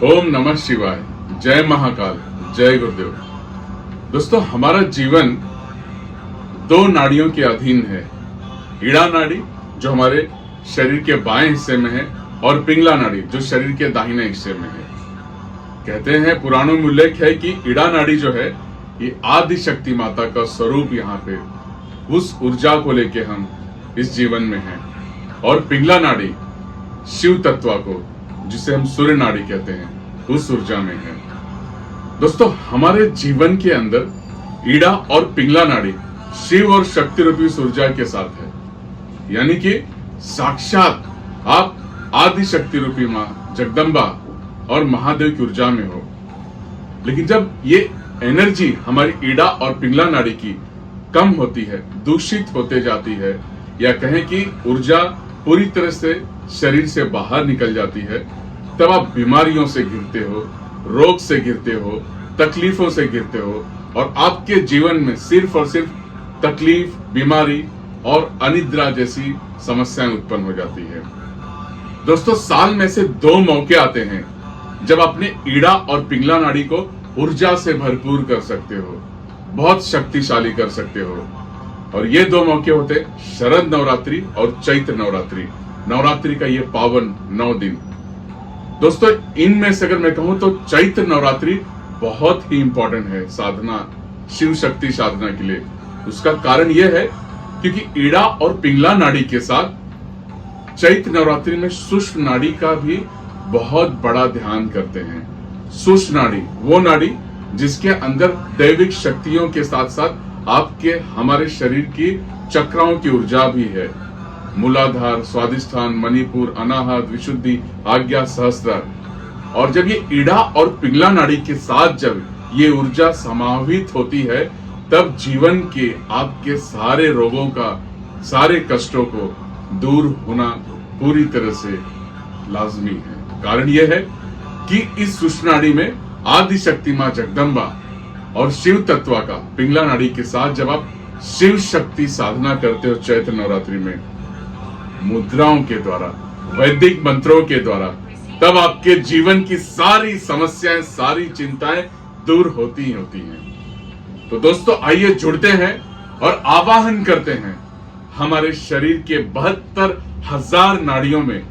ओम नमः शिवाय। जय महाकाल। जय गुरुदेव। दोस्तों, हमारा जीवन दो नाड़ियों के अधीन है। ईड़ा नाड़ी जो हमारे शरीर के बाएं हिस्से में है और पिंगला नाड़ी जो शरीर के दाहिने हिस्से में है। कहते हैं, पुराणों में उल्लेख है कि ईड़ा नाड़ी जो है ये आदि शक्ति माता का स्वरूप। यहाँ पे उस ऊर्जा को लेके हम इस जीवन में हैं। और पिंगला नाड़ी शिव तत्व को, जिसे हम सूर्य नाड़ी कहते हैं, उस ऊर्जा में है। दोस्तों, हमारे जीवन के अंदर ईड़ा और पिंगला नाड़ी शिव और शक्ति रूपी ऊर्जा के साथ है। यानी कि साक्षात आप आदि शक्ति रूपी मां जगदम्बा और महादेव की ऊर्जा में हो। लेकिन जब ये एनर्जी हमारी ईड़ा और पिंगला नाड़ी की कम होती है, दूषित होते जाती है, या कहें कि ऊर्जा पूरी तरह से शरीर से बाहर निकल जाती है, तब आप बीमारियों से घिरते हो, रोग से घिरते हो, तकलीफों से घिरते हो, और आपके जीवन में सिर्फ और सिर्फ तकलीफ, बीमारी और अनिद्रा जैसी समस्याएं उत्पन्न हो जाती है। दोस्तों, साल में से 2 मौके आते हैं जब अपने ईड़ा और पिंगला नाड़ी को ऊर्जा से भरपूर कर सकते हो, बहुत शक्तिशाली कर सकते हो। और ये 2 मौके होते शरद नवरात्रि और चैत्र नवरात्रि। नवरात्रि का ये पावन 9 दिन। दोस्तों, इनमें से अगर मैं कहूं तो चैत्र नवरात्रि बहुत ही इंपॉर्टेंट है साधना, शिव शक्ति साधना के लिए। उसका कारण यह है क्योंकि ईड़ा और पिंगला नाड़ी के साथ चैत्र नवरात्रि में सूक्ष्म नाड़ी का भी बहुत बड़ा ध्यान करते हैं। सूक्ष्म नाड़ी वो नाड़ी जिसके अंदर दैविक शक्तियों के साथ साथ आपके हमारे शरीर की चक्राओं की ऊर्जा भी है। मूलाधार, स्वादिष्ठान, मणिपुर, अनाहत, विशुद्धि, आज्ञा, सहस्त्रार। और जब ये ईड़ा और पिंगला नाड़ी के साथ जब ये ऊर्जा समाहित होती है, तब जीवन के आपके सारे रोगों का, सारे कष्टों को दूर होना पूरी तरह से लाजमी है। कारण यह है कि इस सूक्ष्म नाड़ी में आदि शक्ति मां जगदम्बा और शिव तत्व का पिंगला नाड़ी के साथ जब आप शिव शक्ति साधना करते हो चैत्र नवरात्रि में, मुद्राओं के द्वारा, वैदिक मंत्रों के द्वारा, तब आपके जीवन की सारी समस्याएं, सारी चिंताएं दूर होती हैं। तो दोस्तों, आइए जुड़ते हैं और आवाहन करते हैं हमारे शरीर के 72,000 नाड़ियों में,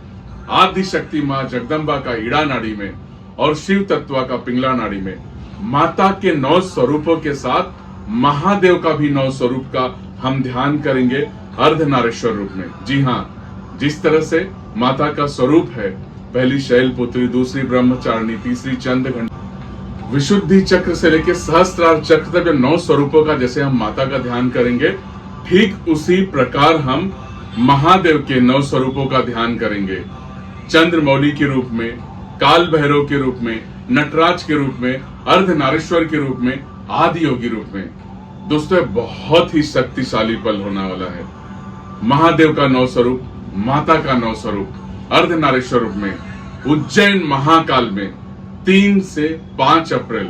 आदि शक्ति मां जगदम्बा का ईड़ा नाड़ी में और शिव तत्व का पिंगला नाड़ी में, माता के 9 स्वरूपों के साथ महादेव का भी 9 स्वरूप का हम ध्यान करेंगे अर्धनारीश्वर रूप में। जी हाँ, जिस तरह से माता का स्वरूप है, पहली शैलपुत्री, दूसरी ब्रह्मचारिणी, तीसरी चंद्रघंटा, विशुद्धि चक्र से लेकर सहस्त्रार चक्र तक 9 स्वरूपों का जैसे हम माता का ध्यान करेंगे, ठीक उसी प्रकार हम महादेव के 9 स्वरूपों का ध्यान करेंगे। चंद्रमौली के रूप में, काल भैरव के रूप में, नटराज के रूप में, अर्धनारीश्वर के रूप में, आदि योगी रूप में। दोस्तों, बहुत ही शक्तिशाली पल होने वाला है। महादेव का 9 स्वरूप, माता का 9 स्वरूप, अर्धनारीश्वर रूप में, उज्जैन महाकाल में 3 से 5 अप्रैल।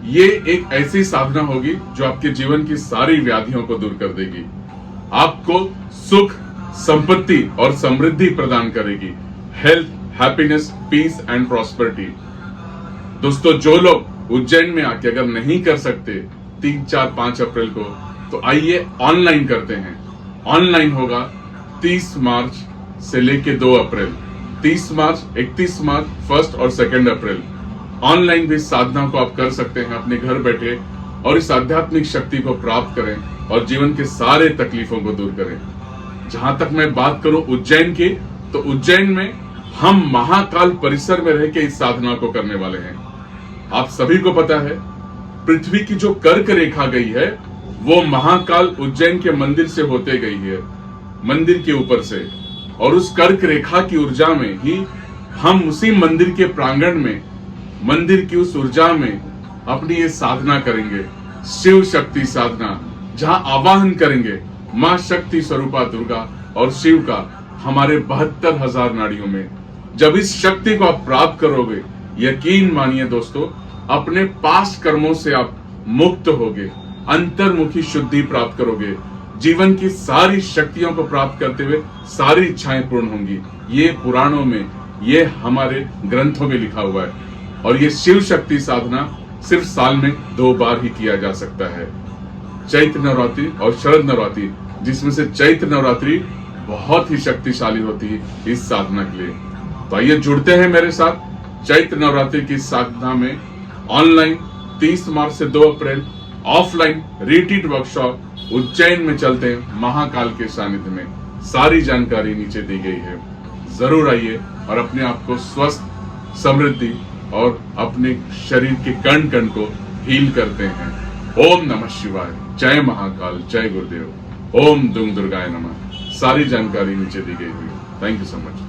ये एक ऐसी साधना होगी जो आपके जीवन की सारी व्याधियों को दूर कर देगी, आपको सुख, संपत्ति और समृद्धि प्रदान करेगी। Health, happiness, peace and prosperity. दोस्तों, जो लोग उज्जैन में आके अगर नहीं कर सकते 3, 4, 5 अप्रैल को, तो आइए ऑनलाइन करते हैं। ऑनलाइन होगा 30 मार्च से लेके 2 अप्रैल, 30 मार्च, 31 मार्च, 1 और 2 अप्रैल। ऑनलाइन भी साधना को आप कर सकते हैं अपने घर बैठे, और इस आध्यात्मिक शक्ति को प्राप्त करें और जीवन के सारे तकलीफों को दूर करें। जहां तक मैं बात करूं उज्जैन की, तो उज्जैन में हम महाकाल परिसर में रह के इस साधना को करने वाले हैं। आप सभी को पता है, पृथ्वी की जो कर्क रेखा गई है वो महाकाल उज्जैन के मंदिर से होते गई है, मंदिर के ऊपर से। और उस कर्क रेखा की ऊर्जा में ही हम उसी मंदिर के प्रांगण में, मंदिर की उस ऊर्जा में अपनी ये साधना करेंगे, शिव शक्ति साधना, जहां आवाहन करेंगे मां शक्ति स्वरूपा दुर्गा और शिव का हमारे 72,000 नाड़ियों में। जब इस शक्ति को आप प्राप्त करोगे, यकीन मानिए दोस्तों, अपने पास्ट कर्मों से आप मुक्त होगे, अंतर्मुखी शुद्धि प्राप्त करोगे, जीवन की सारी शक्तियों को प्राप्त करते हुए सारी इच्छाएं पूर्ण होंगी। ये पुराणों में ये हमारे ग्रंथों में लिखा हुआ है। और ये शिव शक्ति साधना सिर्फ साल में 2 बार ही किया जा सकता है, चैत्र नवरात्रि और शरद नवरात्रि, जिसमें से चैत्र नवरात्रि बहुत ही शक्तिशाली होती है इस साधना के लिए। तो आइए जुड़ते हैं मेरे साथ चैत्र नवरात्रि की साधना में। ऑनलाइन 30 मार्च से 2 अप्रैल, ऑफलाइन रिट्रीट वर्कशॉप उज्जैन में चलते हैं महाकाल के सानिध्य में। सारी जानकारी नीचे दी गई है, जरूर आइए और अपने आप को स्वस्थ, समृद्धि और अपने शरीर के कण कण को हील करते हैं। ओम नमः शिवाय, जय महाकाल, जय गुरुदेव, ओम दुंग दुर्गाय नमः। सारी जानकारी नीचे दी गई हुई है। Thank you so much.